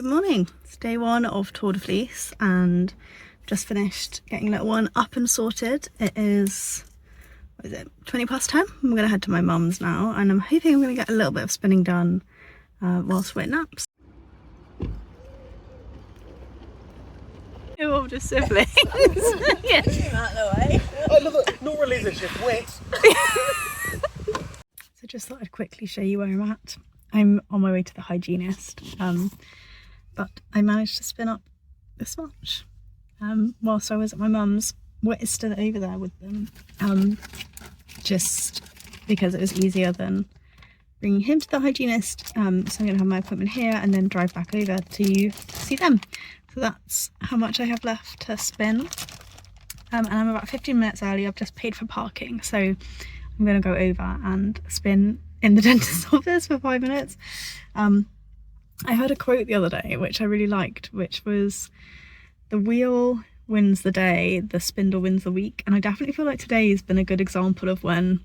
Good morning. It's day one of Tour de Fleece and just finished getting little one up and sorted. It is, 20 past 10? I'm going to head to my mum's now and I'm hoping I'm going to get a little bit of spinning done whilst we're at naps. You're all just siblings. Yeah. Out the way. I love it. Nora leaves it just wet. So just thought I'd quickly show you where I'm at. I'm on my way to the hygienist, but I managed to spin up this much whilst I was at my mum's. Whit is still over there with them, just because it was easier than bringing him to the hygienist. So I'm going to have my appointment here and then drive back over to see them. So that's how much I have left to spin, and I'm about 15 minutes early. I've just paid for parking, so I'm going to go over and spin in the dentist's office for 5 minutes. I heard a quote the other day which I really liked, which was, the wheel wins the day, the spindle wins the week. And I definitely feel like today has been a good example of when,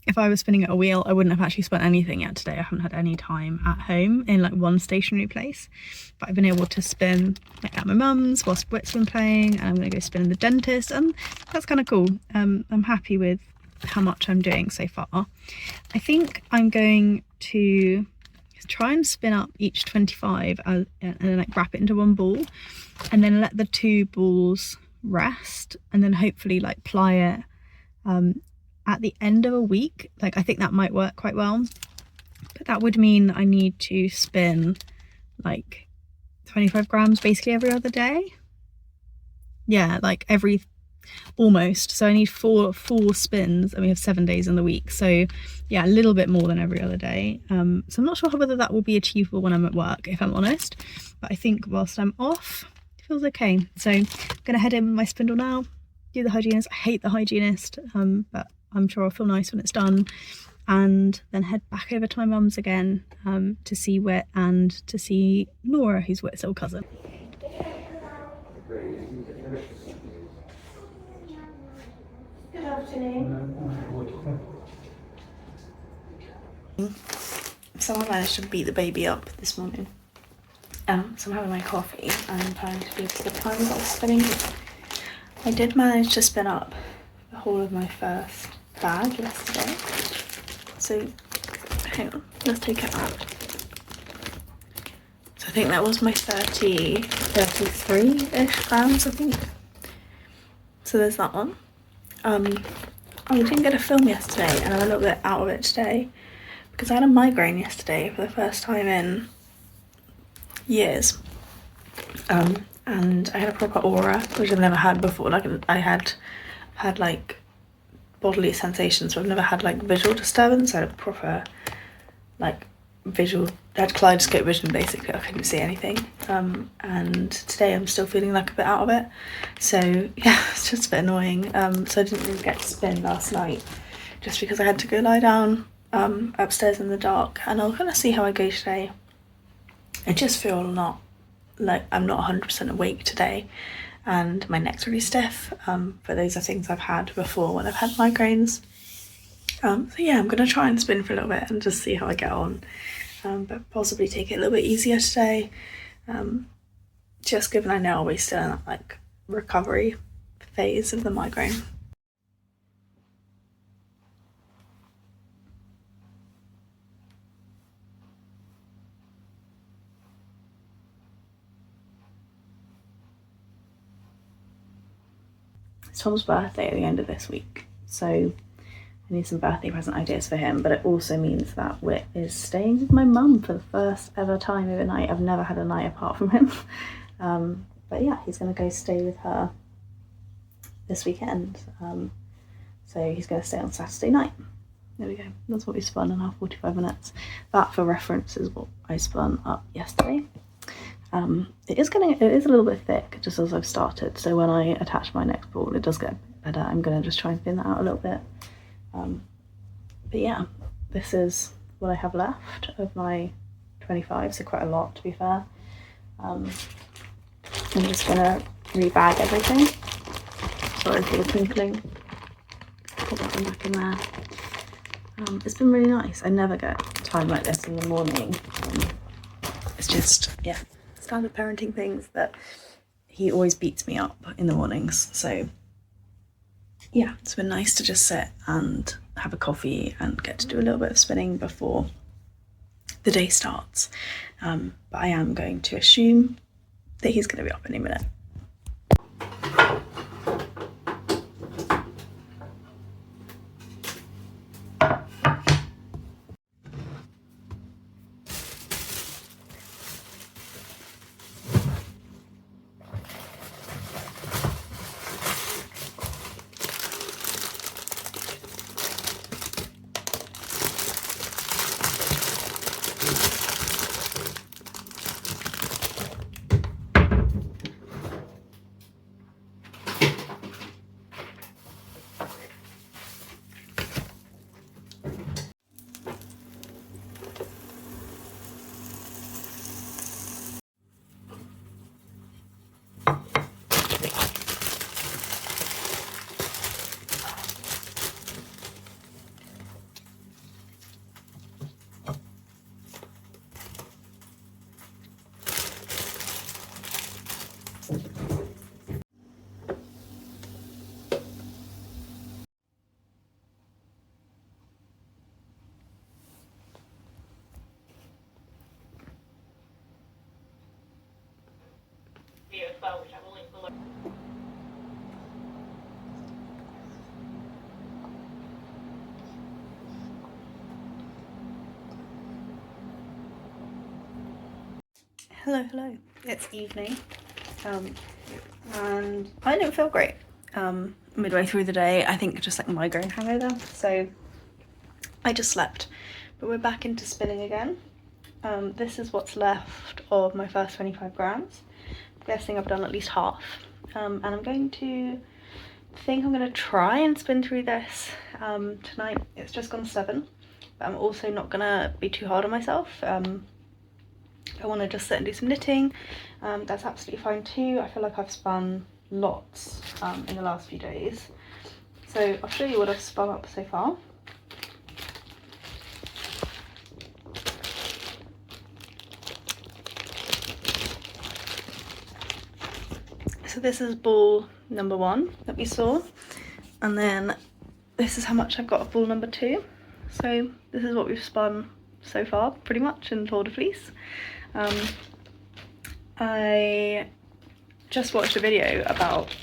if I was spinning at a wheel, I wouldn't have actually spent anything yet today. I haven't had any time at home in like one stationary place, but I've been able to spin like at my mum's whilst Whit's been playing, and I'm going to go spin in the dentist, and that's kind of cool. I'm happy with how much I'm doing so far. I think I'm going to try and spin up each 25 and then like wrap it into one ball and then let the two balls rest, and then hopefully like ply it at the end of a week. Like I think that might work quite well, but that would mean I need to spin like 25 grams basically every other day. Yeah, like almost. So I need four spins, and we have 7 days in the week, so yeah, a little bit more than every other day. So I'm not sure whether that will be achievable when I'm at work, if I'm honest, but I think whilst I'm off it feels okay. So I'm gonna head in with my spindle now, do the hygienist. I hate the hygienist, but I'm sure I'll feel nice when it's done, and then head back over to my mum's again to see Whit and to see Nora, who's Whit's little cousin. Good afternoon. Someone managed to beat the baby up this morning. So I'm having my coffee and I'm planning to do the time while spinning. I did manage to spin up the whole of my first bag yesterday. So hang on, let's take it out. So I think that was my 33-ish grams, I think. So there's that one. I didn't get a film yesterday and I'm a little bit out of it today because I had a migraine yesterday for the first time in years, and I had a proper aura, which I've never had before. Like I had like bodily sensations, but I've never had like visual disturbance. I had a proper like visual, I had kaleidoscope vision basically. I couldn't see anything, and today I'm still feeling like a bit out of it, so yeah, it's just a bit annoying. So I didn't really get to spin last night just because I had to go lie down upstairs in the dark, and I'll kind of see how I go today. I just feel not like I'm not 100% awake today, and my neck's really stiff, but those are things I've had before when I've had migraines. So yeah, I'm gonna try and spin for a little bit and just see how I get on, but possibly take it a little bit easier today, just given I know I'll be still in that like recovery phase of the migraine. It's Tom's birthday at the end of this week, so I need some birthday present ideas for him, but it also means that Whit is staying with my mum for the first ever time overnight. I've never had a night apart from him, but yeah, he's going to go stay with her this weekend, so he's going to stay on Saturday night. There we go, that's what we spun in our 45 minutes. That, for reference, is what I spun up yesterday. It is a little bit thick just as I've started, so when I attach my next ball it does get better. I'm going to just try and thin that out a little bit, but yeah, this is what I have left of my 25, so quite a lot to be fair. I'm just going to rebag everything. Sorry for the twinkling. Put that one back in there. It's been really nice. I never get time like this in the morning. It's just, yeah, standard parenting things that he always beats me up in the mornings. So yeah, it's been nice to just sit and have a coffee and get to do a little bit of spinning before the day starts. But I am going to assume that he's going to be up any minute. Hello, it's evening, and I don't feel great midway through the day. I think just like migraine hangover, so I just slept, but we're back into spinning again. This is what's left of my first 25 grams. I'm guessing I've done at least half, and I'm going to try and spin through this tonight. It's just gone 7, but I'm also not gonna be too hard on myself. I want to just sit and do some knitting. That's absolutely fine too. I feel like I've spun lots in the last few days, so I'll show you what I've spun up so far. So this is ball number 1 that we saw, and then this is how much I've got of ball number 2. So this is what we've spun so far, pretty much, in Tour de Fleece. I just watched a video about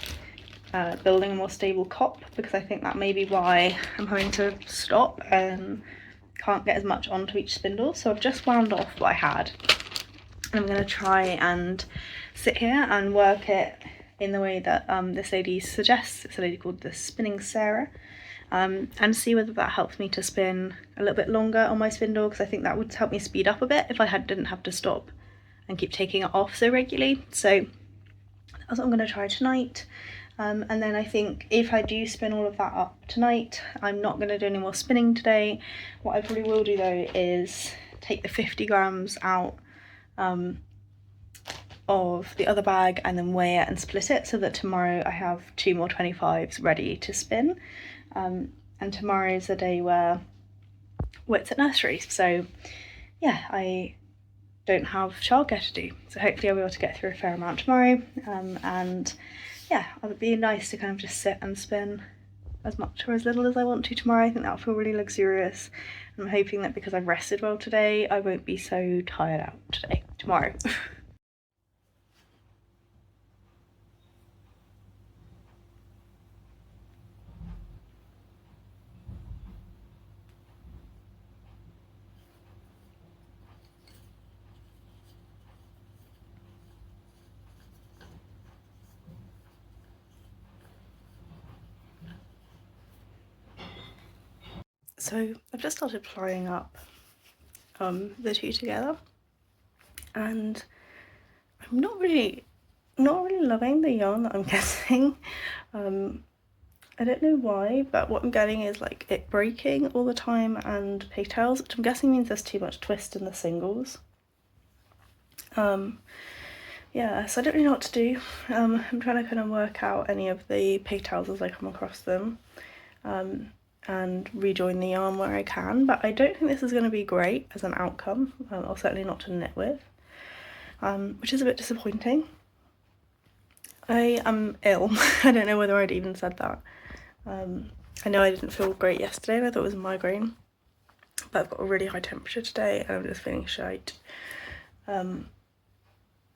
building a more stable cop, because I think that may be why I'm having to stop and can't get as much onto each spindle. So I've just wound off what I had, and I'm going to try and sit here and work it in the way that this lady suggests. It's a lady called the Spinning Sarah, and see whether that helps me to spin a little bit longer on my spindle, because I think that would help me speed up a bit if I didn't have to stop and keep taking it off so regularly. So that's what I'm going to try tonight. And then I think if I do spin all of that up tonight, I'm not going to do any more spinning today. What I probably will do though is take the 50 grams out of the other bag and then weigh it and split it, so that tomorrow I have 2 more 25s ready to spin. And tomorrow is the day where Wit's at nursery, so yeah, I don't have childcare to do, so hopefully I'll be able to get through a fair amount tomorrow. And yeah, it would be nice to kind of just sit and spin as much or as little as I want to tomorrow. I think that'll feel really luxurious. I'm hoping that because I've rested well today, I won't be so tired out tomorrow. So I've just started plying up the 2 together, and I'm not really loving the yarn that I'm getting. I don't know why, but what I'm getting is like it breaking all the time and pigtails, which I'm guessing means there's too much twist in the singles. Yeah, so I don't really know what to do. I'm trying to kind of work out any of the pigtails as I come across them, and rejoin the yarn where I can, but I don't think this is going to be great as an outcome, or certainly not to knit with. which is a bit disappointing. I am ill. I don't know whether I'd even said that. I know I didn't feel great yesterday and I thought it was a migraine, but I've got a really high temperature today and I'm just feeling shite.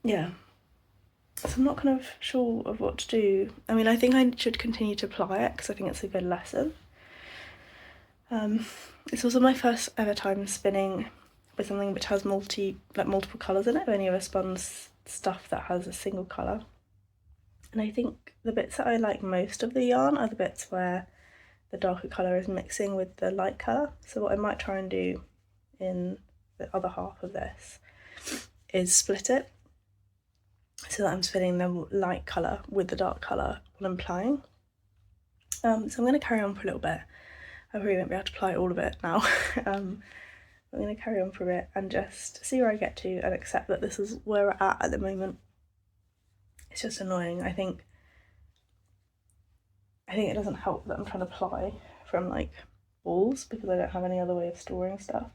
Yeah, so I'm not kind of sure of what to do. I mean, I think I should continue to apply it because I think it's a good lesson. It's also my first ever time spinning with something which has multiple colours in it. I've only ever spun stuff that has a single colour. And I think the bits that I like most of the yarn are the bits where the darker colour is mixing with the light colour. So what I might try and do in the other half of this is split it so that I'm spinning the light colour with the dark colour when I'm plying. So I'm going to carry on for a little bit. I probably won't be able to apply all of it now. I'm going to carry on for a bit and just see where I get to and accept that this is where we're at the moment. It's just annoying. I think it doesn't help that I'm trying to ply from like balls because I don't have any other way of storing stuff.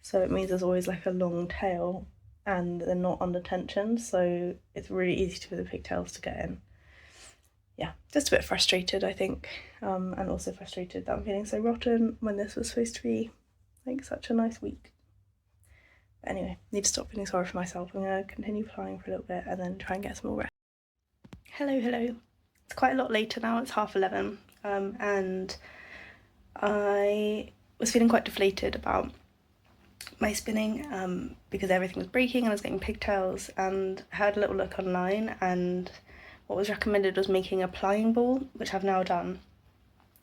So it means there's always like a long tail and they're not under tension, so it's really easy for the pigtails to get in. Yeah, just a bit frustrated, I think, and also frustrated that I'm feeling so rotten when this was supposed to be like such a nice week. But anyway, need to stop feeling sorry for myself. I'm going to continue plying for a little bit and then try and get some more rest. Hello. It's quite a lot later now, it's 11:30, and I was feeling quite deflated about my spinning because everything was breaking and I was getting pigtails, and I had a little look online and what was recommended was making a plying ball, which I've now done,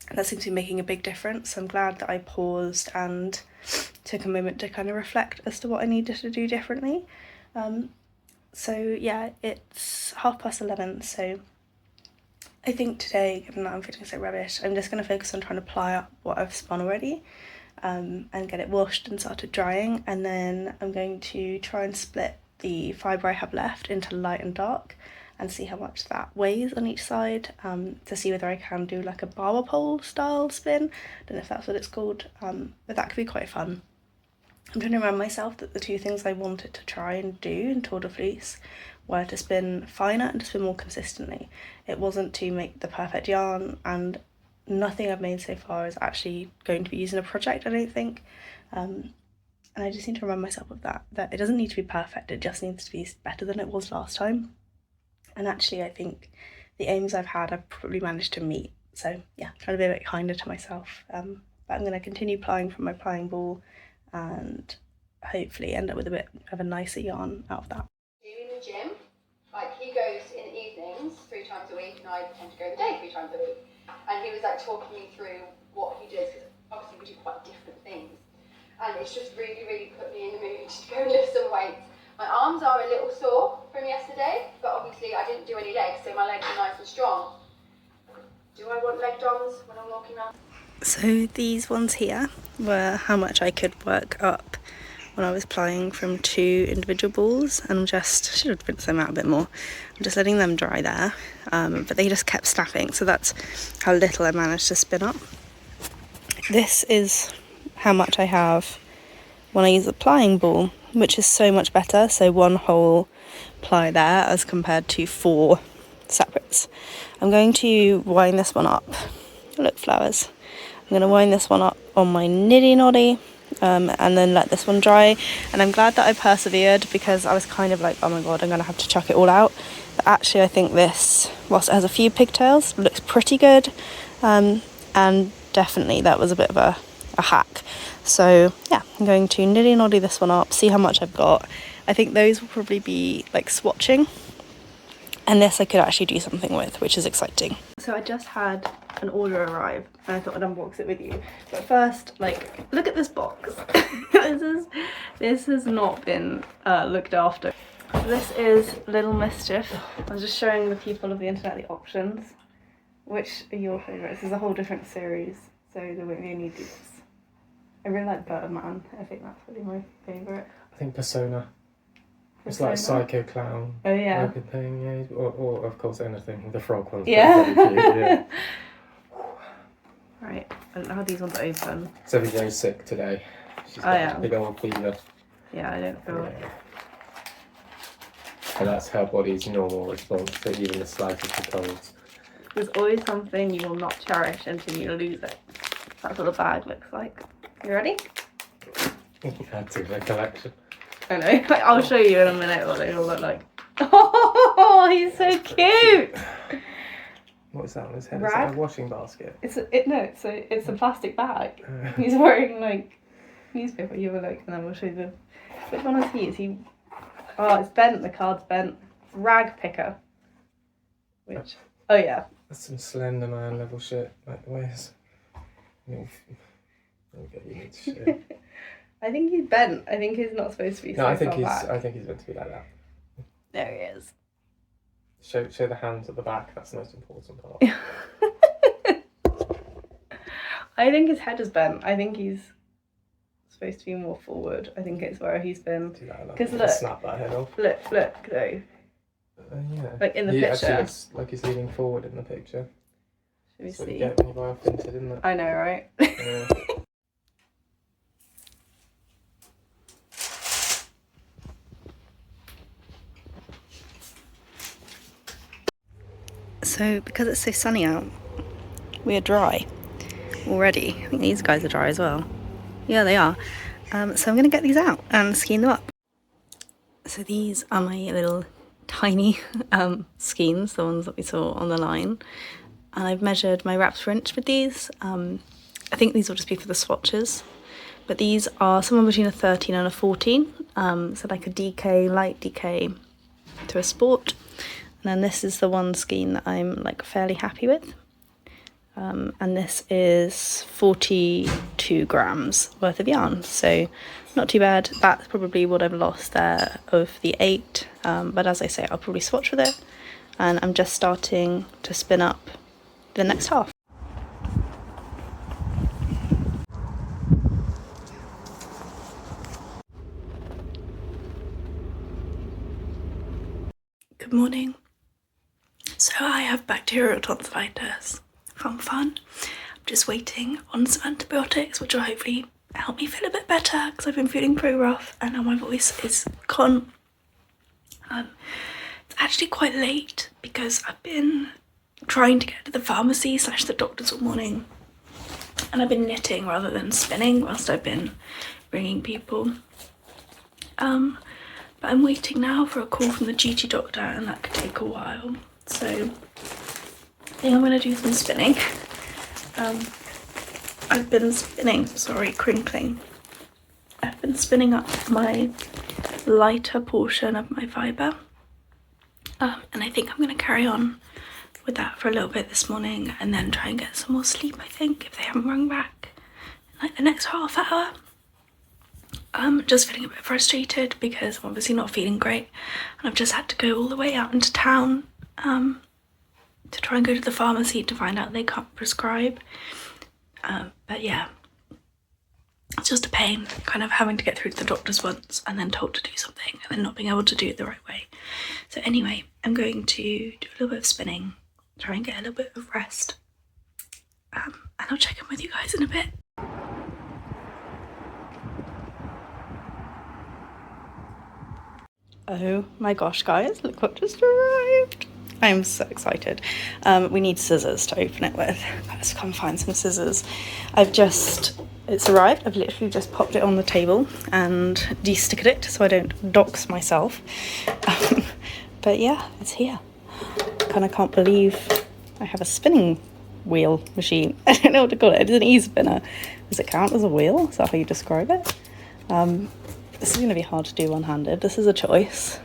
and that seems to be making a big difference. So I'm glad that I paused and took a moment to kind of reflect as to what I needed to do differently. So yeah, it's 11:30, so I think today, given that I'm feeling so rubbish, I'm just going to focus on trying to ply up what I've spun already and get it washed and started drying, and then I'm going to try and split the fibre I have left into light and dark and see how much that weighs on each side, to see whether I can do like a barber pole style spin. I don't know if that's what it's called, but that could be quite fun. I'm trying to remind myself that the two things I wanted to try and do in Tour de Fleece were to spin finer and to spin more consistently. It wasn't to make the perfect yarn, and nothing I've made so far is actually going to be used in a project, I don't think. And I just need to remind myself of that it doesn't need to be perfect, it just needs to be better than it was last time. And actually I think the aims I've had I've probably managed to meet. So yeah, trying to be a bit kinder to myself. But I'm going to continue plying from my plying ball and hopefully end up with a bit of a nicer yarn out of that. In the gym, like he goes in the evenings 3 times a week and I tend to go in the day 3 times a week, and he was like talking me through what he does, because obviously we do quite different things, and it's just really put me in the mood to go and lift some weights. My arms are a little sore from yesterday, but obviously I didn't do any legs, so my legs are nice and strong. Do I want leg dons when I'm walking around? So these ones here were how much I could work up when I was plying from 2 individual balls, and should have rinsed them out a bit more. I'm just letting them dry there, but they just kept snapping, so that's how little I managed to spin up. This is how much I have when I use a plying ball, which is so much better. So 1 whole ply there as compared to 4 separates. I'm going to wind this one up. Look, flowers. I'm going to wind this one up on my niddy noddy, and then let this one dry. And I'm glad that I persevered, because I was kind of like, oh my god, I'm going to have to chuck it all out. But actually I think this, whilst it has a few pigtails, looks pretty good, and definitely that was a bit of a hack. So yeah, I'm going to niddy noddy this one up, see how much I've got. I think those will probably be like swatching, and this I could actually do something with, which is exciting. So I just had an order arrive and I thought I'd unbox it with you. But first, like, look at this box. This has not been looked after. This is Little Mischief. I was just showing the people of the internet the options. Which are your favourites? There's a whole different series, so there won't be any dupes. I really like Birdman. I think that's probably my favourite. I think Persona. It's like Psycho Clown. Oh yeah. Like a thing, yeah. Or of course anything. The frog one's Yeah. pretty cute, yeah. Right, I don't know how these ones open. Zoe Jo's sick today. She's got a big old fever. Yeah, I don't feel it. So that's her body's normal response to even the slightest of colds. There's always something you will not cherish until you lose it. That's what the bag looks like. You ready? Add to the collection. I know. I'll show you in a minute what it'll look like. Oh, he's so cute! What is that on his head? Rag? Is that a washing basket? It's a plastic bag. He's wearing like newspaper. You have a look, and then we'll show you the. Which one is he? Is he? Oh, it's bent. The card's bent. Rag picker. Which? Oh yeah. That's some Slender Man level shit. Like, where's? There we go. You need to shit. I think he's bent. I think he's not supposed to be. No, I think he's. Back. I think he's meant to be like that. There he is. Show the hands at the back. That's the most important part. I think his head is bent. I think he's supposed to be more forward. I think it's where he's been. Because look, snap that head off. Look though. Yeah. Like in the He picture. actually looks like he's leaning forward in the picture. Should we That's what see? you get when you buy off Vinted, isn't it? I know, right? Yeah. So because it's so sunny out, we are dry already. I think these guys are dry as well. Yeah, they are. So I'm going to get these out and skein them up. So these are my little tiny skeins, the ones that we saw on the line. And I've measured my wraps per inch with these. I think these will just be for the swatches. But these are somewhere between a 13 and a 14. So like a DK, light DK to a sport. And then this is the one skein that I'm like fairly happy with. And this is 42 grams worth of yarn. So not too bad. That's probably what I've lost there of the 8. But as I say, I'll probably swatch with it. And I'm just starting to spin up the next half. Good morning. So I have bacterial tonsillitis from fun. I'm just waiting on some antibiotics which will hopefully help me feel a bit better because I've been feeling pretty rough and now my voice is gone. It's actually quite late because I've been trying to get to the pharmacy / the doctors all morning and I've been knitting rather than spinning whilst I've been ringing people. But I'm waiting now for a call from the GT doctor and that could take a while. So I think I'm going to do some spinning. I've been spinning, crinkling. I've been spinning up my lighter portion of my fibre. And I think I'm going to carry on with that for a little bit this morning and then try and get some more sleep, I think, if they haven't rung back in like the next half hour. I'm just feeling a bit frustrated because I'm obviously not feeling great and I've just had to go all the way out into town to try and go to the pharmacy to find out they can't prescribe. But yeah, it's just a pain kind of having to get through to the doctors once and then told to do something and then not being able to do it the right way. So anyway, I'm going to do a little bit of spinning, try and get a little bit of rest, and I'll check in with you guys in a bit. Oh my gosh, guys, look what just arrived. I'm so excited. We need scissors to open it with. Let's come find some scissors. It's arrived. I've literally just popped it on the table and de-stickered it so I don't dox myself. But yeah, it's here. Kind of can't believe I have a spinning wheel machine. I don't know what to call it. It is an e-spinner. Does it count as a wheel? Is that how you describe it? This is going to be hard to do one-handed. This is a choice.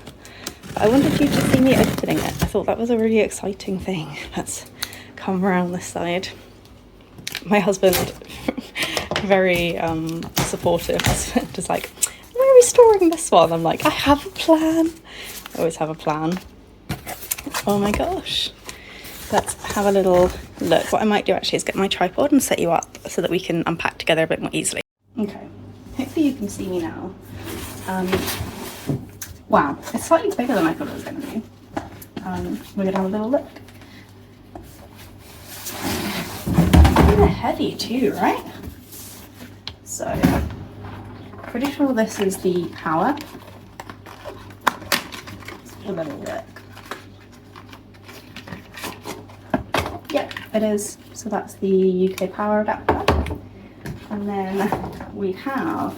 I wanted you to see me opening it. I thought that was a really exciting thing. Let's come around this side. My husband, very supportive husband, is like, where are we storing this one? I'm like, I have a plan. I always have a plan. Oh my gosh. Let's have a little look. What I might do actually is get my tripod and set you up so that we can unpack together a bit more easily. Okay, hopefully you can see me now. Wow, it's slightly bigger than I thought it was going to be. We're going to have a little look. Kind of heavy too, right? So, pretty sure this is the power. Let's a little look. Yep, it is. So that's the UK power adapter. And then we have,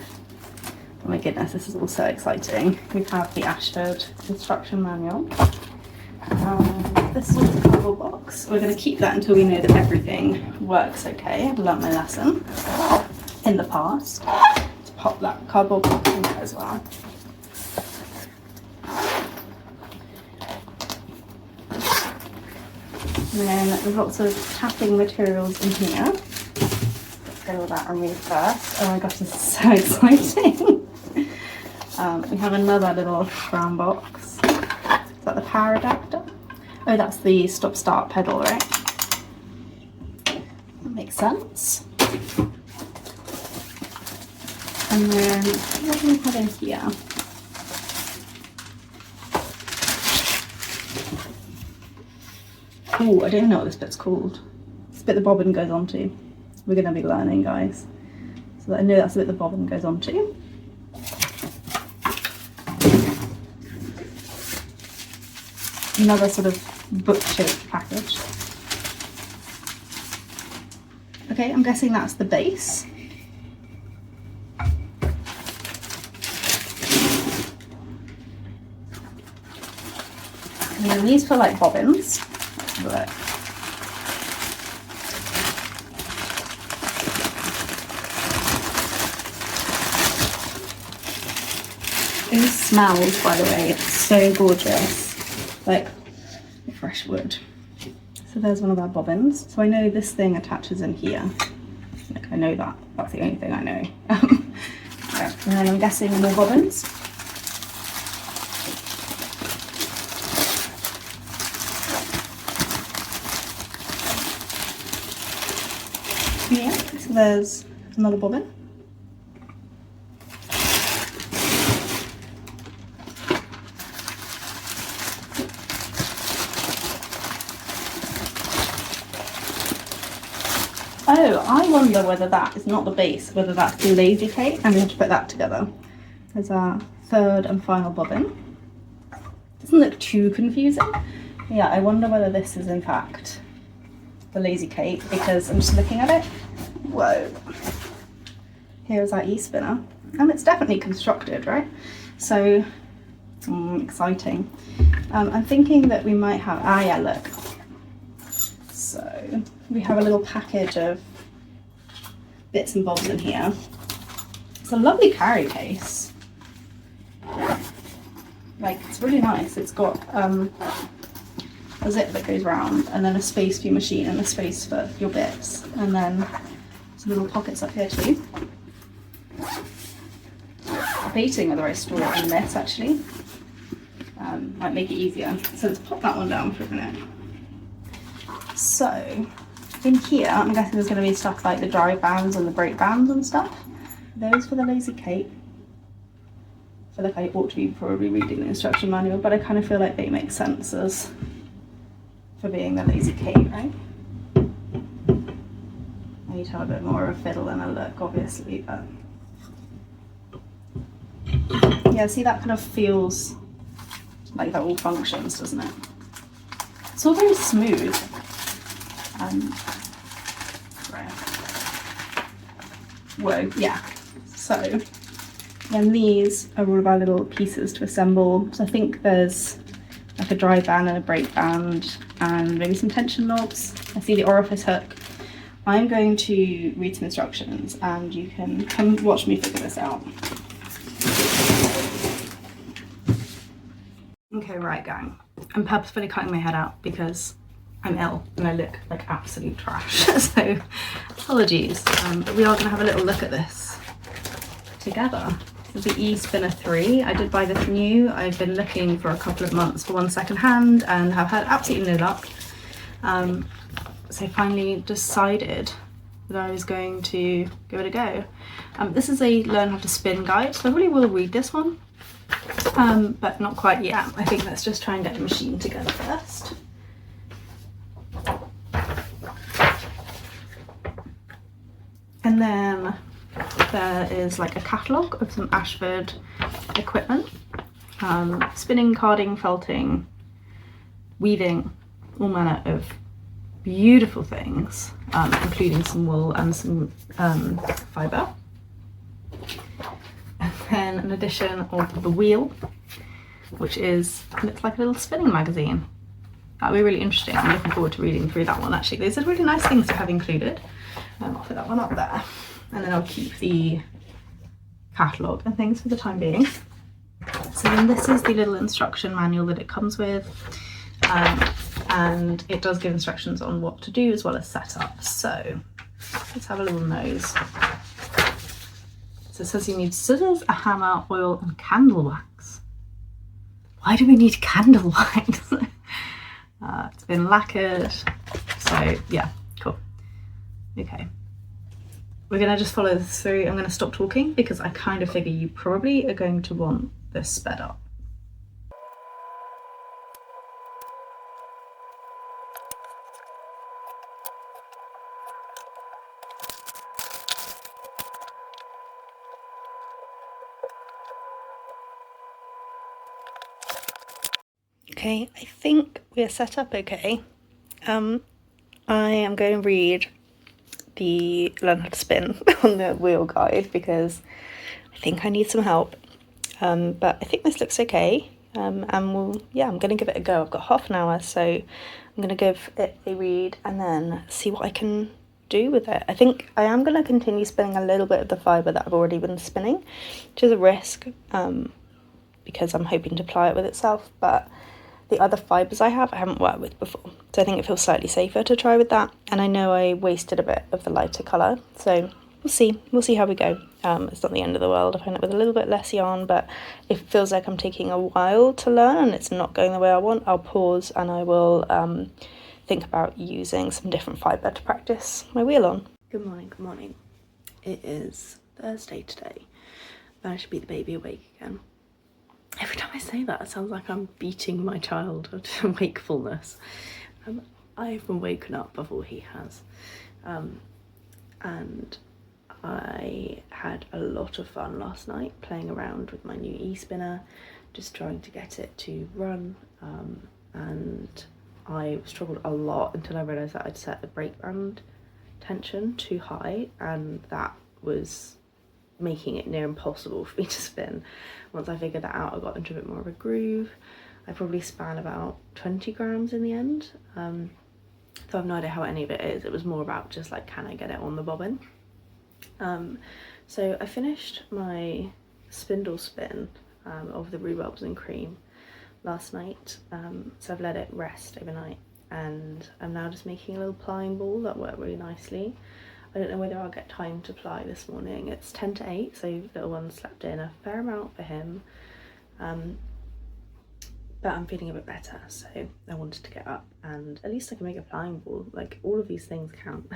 oh my goodness, this is all so exciting. We have the Ashford instruction manual. This is the cardboard box. We're going to keep that until we know that everything works okay. I've learnt my lesson in the past. To pop that cardboard box in there as well. And then there's lots of tapping materials in here. Let's get all that removed first. Oh my gosh, this is so exciting. We have another little brown box. Is that the power adapter? Oh, that's the stop-start pedal, right? That makes sense. And then what do we have in here? Oh, I don't know what this bit's called. It's the bit the bobbin goes onto. We're going to be learning, guys. So I know that's the bit the bobbin goes onto. Another sort of book-shaped package. Okay, I'm guessing that's the base. And then these feel like bobbins. But it smells, by the way, it's so gorgeous, like fresh wood. So there's one of our bobbins. So I know this thing attaches in here. Like, I know that. That's the only thing I know. Right. And then I'm guessing more bobbins. Yeah, so there's another bobbin. Oh, I wonder whether that is not the base, whether that's the lazy Kate, and we have to put that together. There's our third and final bobbin. Doesn't look too confusing. Yeah, I wonder whether this is in fact the lazy Kate, because I'm just looking at it. Whoa. Here's our e-spinner. And it's definitely constructed, right? So, exciting. I'm thinking that we might have, yeah, look. So, we have a little package of bits and bobs in here. It's a lovely carry case. Like, it's really nice. It's got a zip that goes round, and then a space for your machine and a space for your bits, and then some little pockets up here too. Debating whether I store it in this actually. Might make it easier. So let's pop that one down for a minute. So in here, I'm guessing there's going to be stuff like the drive bands and the brake bands and stuff. Those for the lazy Kate. I feel like I ought to be probably reading the instruction manual, but I kind of feel like they make sense as for being the lazy Kate, right? I need to have a bit more of a fiddle than a look, obviously, but yeah, see, that kind of feels like that all functions, doesn't it? It's all very smooth. Right. Whoa, yeah. So then these are all of our little pieces to assemble. So I think there's like a drive band and a brake band and maybe some tension knobs. I see the orifice hook. I'm going to read some instructions and you can come watch me figure this out. Okay, right, gang. I'm purposefully cutting my head out because I'm ill and I look like absolute trash. So apologies, but we are going to have a little look at this together. This is the E-Spinner 3. I did buy this new. I've been looking for a couple of months for one second hand and have had absolutely no luck. So I finally decided that I was going to give it a go. This is a learn how to spin guide, so I really will read this one, but not quite yet. I think let's just try and get the machine together first. And then there is like a catalogue of some Ashford equipment. spinning, carding, felting, weaving, all manner of beautiful things, including some wool and some fibre. And then an edition of The Wheel, which is, it's like a little spinning magazine. That'll be really interesting. I'm looking forward to reading through that one actually. These are really nice things to have included. I'll put that one up there. And then I'll keep the catalogue and things for the time being. So then this is the little instruction manual that it comes with. And it does give instructions on what to do as well as setup. So let's have a little nose. So it says you need scissors, a hammer, oil and candle wax. Why do we need candle wax? It's been lacquered. So yeah, cool. Okay. We're gonna just follow this through. I'm gonna stop talking because I kind of figure you probably are going to want this sped up. Okay, I think we're set up okay. I am going to read the Learn How to Spin on the wheel guide because I think I need some help. But I think this looks okay. And I'm going to give it a go. I've got half an hour, so I'm going to give it a read and then see what I can do with it. I think I am going to continue spinning a little bit of the fibre that I've already been spinning, which is a risk because I'm hoping to ply it with itself, but the other fibres I haven't worked with before, so I think it feels slightly safer to try with that. And I know I wasted a bit of the lighter colour, so we'll see how we go. It's not the end of the world if I end up with a little bit less yarn, but if it feels like I'm taking a while to learn and it's not going the way I want, I'll pause and I will think about using some different fibre to practice my wheel on. Good morning. It is Thursday today. Managed to beat the baby awake again. Every time I say that, it sounds like I'm beating my child to wakefulness. I've been woken up before he has. And I had a lot of fun last night playing around with my new e-spinner, just trying to get it to run. And I struggled a lot until I realised that I'd set the brake band tension too high, and that was making it near impossible for me to spin. Once I figured that out, I got into a bit more of a groove. I probably span about 20 grams in the end. So I have no idea how any of it is. It was more about just like, can I get it on the bobbin? So I finished my spindle spin of the rhubarbs and cream last night. So I've let it rest overnight and I'm now just making a little plying ball that worked really nicely. I don't know whether I'll get time to ply this morning. It's 10 to 8, so little one slept in a fair amount for him. But I'm feeling a bit better, so I wanted to get up and at least I can make a plying ball. Like, all of these things count.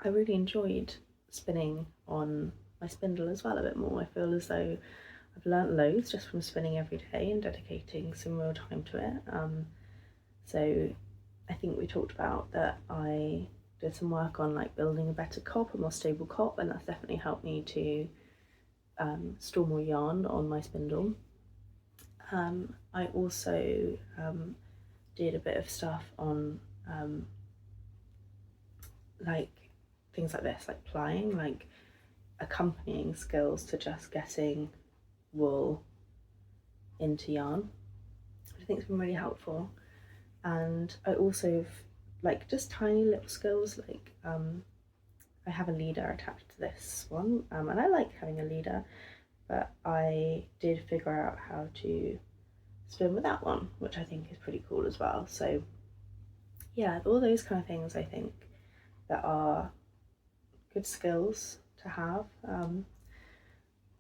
I really enjoyed spinning on my spindle as well a bit more. I feel as though I've learnt loads just from spinning every day and dedicating some real time to it. So I think we talked about that I did some work on like building a better cop, a more stable cop, and that's definitely helped me to store more yarn on my spindle. I also did a bit of stuff on like things like this, like plying, like accompanying skills to just getting wool into yarn, which I think has been really helpful. And I also like just tiny little skills, like I have a leader attached to this one, and I like having a leader, but I did figure out how to spin with that one, which I think is pretty cool as well. So yeah, all those kind of things I think that are good skills to have.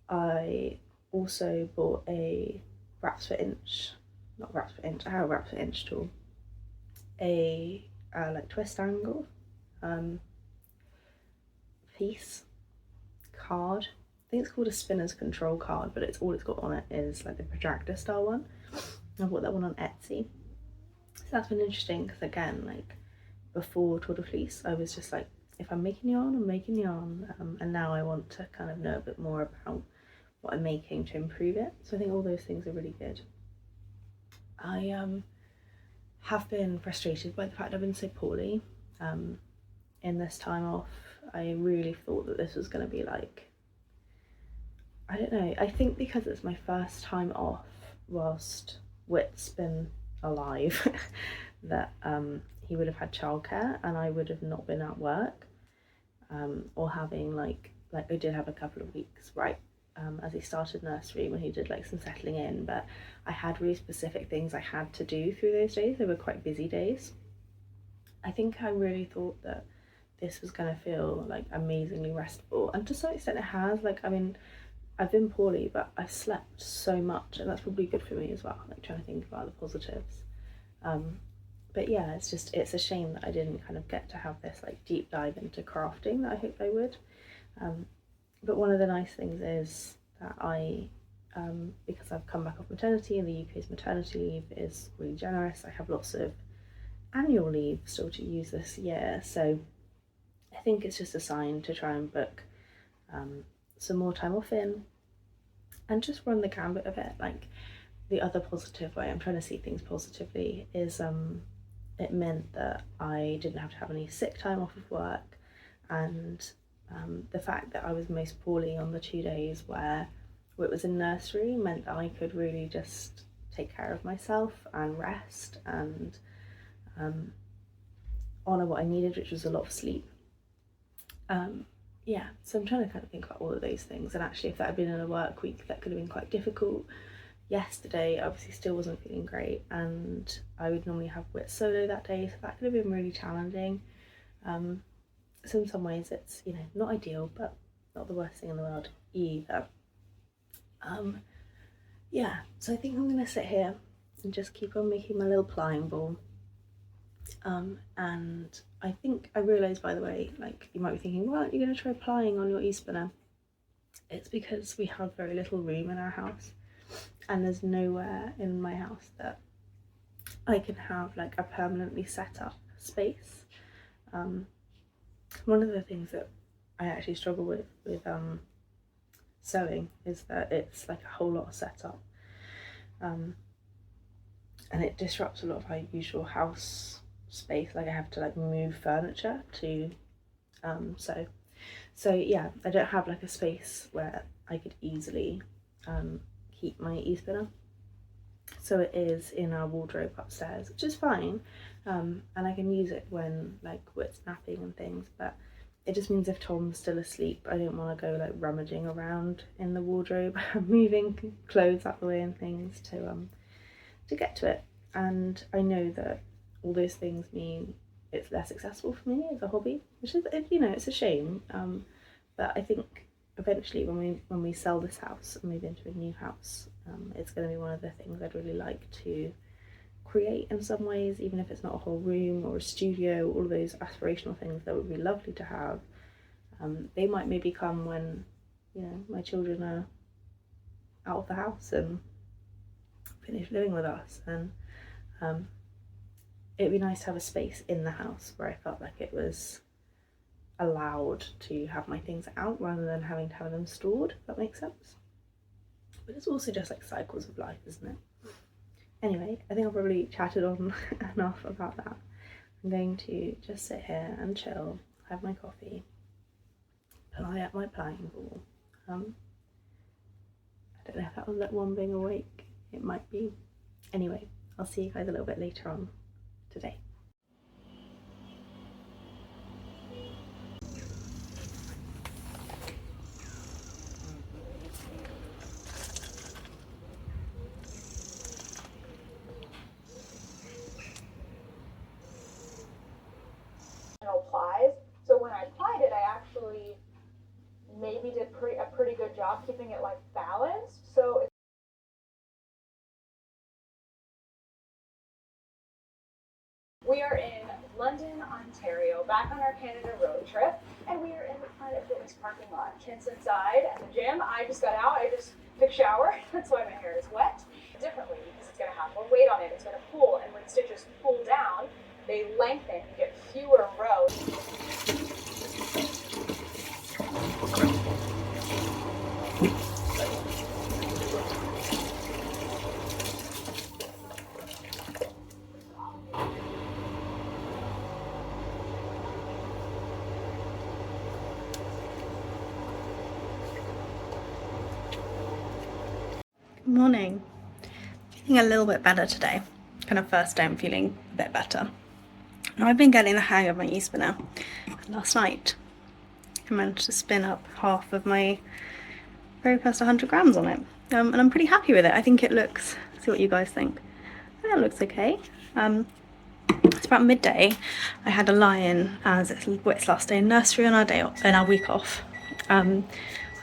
I also bought a wraps per inch, not wraps per inch, I have a wraps per inch tool, a like twist angle piece card. I think it's called a spinner's control card, but it's all it's got on it is like the protractor style one. I bought that one on Etsy, so that's been interesting because again, like before Tour de Fleece, I was just like, if I'm making yarn, I'm making yarn, and now I want to kind of know a bit more about what I'm making to improve it. So I think all those things are really good. I have been frustrated by the fact I've been so poorly in this time off. I really thought that this was going to be like, I don't know, I think because it's my first time off whilst Whit's been alive, that he would have had childcare and I would have not been at work, or having like I did have a couple of weeks right as he started nursery when he did like some settling in, but I had really specific things I had to do through those days. They were quite busy days. I think I really thought that this was going to feel like amazingly restful, and to some extent it has. Like, I mean, I've been poorly, but I slept so much, and that's probably good for me as well, like trying to think about the positives. But yeah, it's a shame that I didn't kind of get to have this like deep dive into crafting that I hoped I would. But one of the nice things is that I, because I've come back off maternity and the UK's maternity leave is really generous, I have lots of annual leave still to use this year, so I think it's just a sign to try and book some more time off in and just run the gambit of it. Like, the other positive way I'm trying to see things positively is it meant that I didn't have to have any sick time off of work, and the fact that I was most poorly on the 2 days where it was in nursery meant that I could really just take care of myself and rest and honour what I needed, which was a lot of sleep. Yeah, so I'm trying to kind of think about all of those things, and actually if that had been in a work week that could have been quite difficult. Yesterday obviously still wasn't feeling great, and I would normally have Whit solo that day, so that could have been really challenging. So in some ways it's, you know, not ideal, but not the worst thing in the world either. Yeah, so I think I'm gonna sit here and just keep on making my little plying ball. And I think I realised, by the way, like, you might be thinking, well, you're going to try plying on your e-spinner. It's because we have very little room in our house, and there's nowhere in my house that I can have like a permanently set up space. One of the things that I actually struggle with sewing is that it's like a whole lot of setup, and it disrupts a lot of my usual house space. Like, I have to like move furniture to sew. So yeah, I don't have like a space where I could easily keep my e-spinner. So it is in our wardrobe upstairs, which is fine, and I can use it when like Whit's napping and things, but it just means if Tom's still asleep, I don't want to go like rummaging around in the wardrobe, moving clothes out the way and things to get to it. And I know that all those things mean it's less accessible for me as a hobby, which is, you know, it's a shame. But I think eventually when we sell this house and move into a new house, it's going to be one of the things I'd really like to create in some ways, even if it's not a whole room or a studio. All of those aspirational things that would be lovely to have, they might maybe come when, you know, my children are out of the house and finish living with us, and it'd be nice to have a space in the house where I felt like it was allowed to have my things out rather than having to have them stored, if that makes sense. But it's also just like cycles of life, isn't it? Anyway, I think I've probably chatted on enough about that. I'm going to just sit here and chill, have my coffee, ply at my plying ball. I don't know if that was like one being awake, it might be. Anyway, I'll see you guys a little bit later on today. Plies. So when I plied it, I actually maybe did a pretty good job keeping it like balanced. So we are in London, Ontario, back on our Canada road trip, and we are in the Planet Fitness parking lot. Kent's inside at the gym. I just got out. I just took a shower. That's why my hair is wet. Differently, because it's going to have more weight on it. It's going to pull, and when stitches pull down, they lengthen. You get fewer rows. Morning. Feeling a little bit better today. Kind of first day I'm feeling a bit better. Now I've been getting the hang of my e-spinner. Last night I managed to spin up half of my very first 100 grams on it. And I'm pretty happy with it. I think it looks, see what you guys think. I think it looks okay. It's about midday. I had a lie-in as it's last day in nursery on our week off.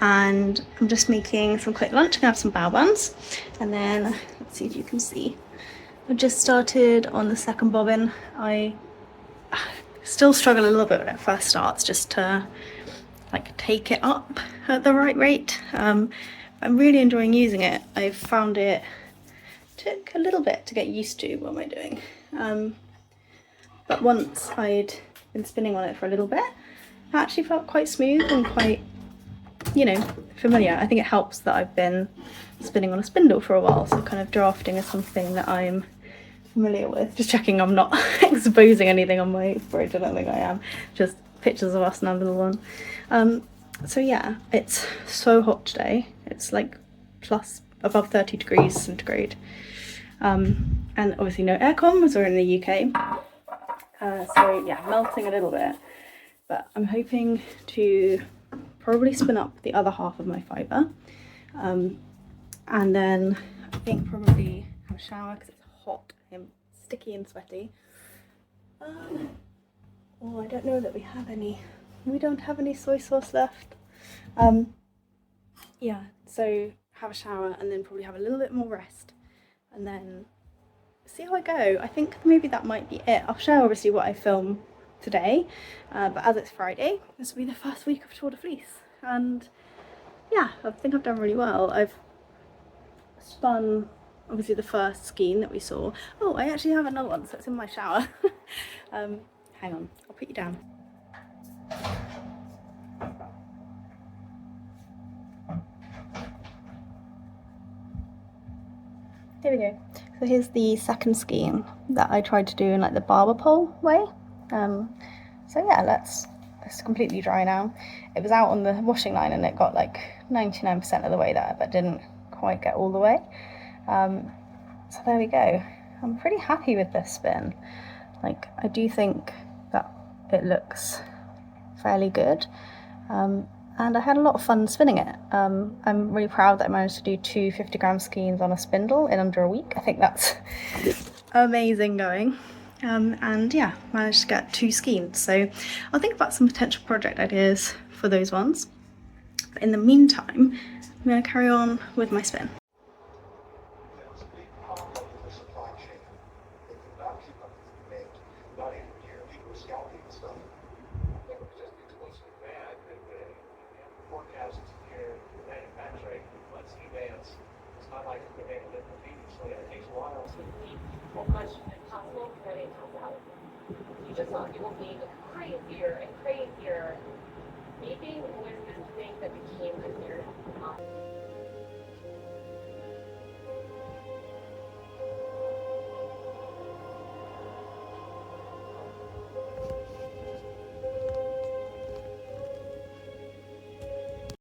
And I'm just making some quick lunch. I'm gonna have some bao buns, and then let's see if you can see. I've just started on the second bobbin. I still struggle a little bit when it first starts, just to like take it up at the right rate. I'm really enjoying using it. I've found it took a little bit to get used to. What am I doing? But once I'd been spinning on it for a little bit, it actually felt quite smooth and quite, you know, familiar. I think it helps that I've been spinning on a spindle for a while, so kind of drafting is something that I'm familiar with. Just checking I'm not exposing anything on my fridge. I don't think I am. Just pictures of us and our little one. So yeah, it's so hot today. It's like above 30 degrees centigrade. And obviously no aircon as we're in the UK. So yeah, melting a little bit. But I'm hoping to probably spin up the other half of my fibre. And then I think probably have a shower because it's hot and sticky and sweaty. Oh, I don't know that we have any. We don't have any soy sauce left. Yeah, so have a shower and then probably have a little bit more rest. And then see how I go. I think maybe that might be it. I'll share obviously what I film today, but as it's Friday, this will be the first week of Tour de Fleece, and yeah, I think I've done really well. I've spun obviously the first skein that we saw. Oh, I actually have another one, so it's in my shower. Hang on, I'll put you down. Here we go. So here's the second skein that I tried to do in like the barber pole way. So yeah, it's completely dry now. It was out on the washing line and it got like 99% of the way there, but didn't quite get all the way. So there we go. I'm pretty happy with this spin. Like, I do think that it looks fairly good. And I had a lot of fun spinning it. I'm really proud that I managed to do 2 50-gram skeins on a spindle in under a week. I think that's amazing going. And yeah, managed to get 2 skeins. So I'll think about some potential project ideas for those ones. But in the meantime, I'm going to carry on with my spin. Much possible, but it comes out. You just thought it will be crazier and crazier.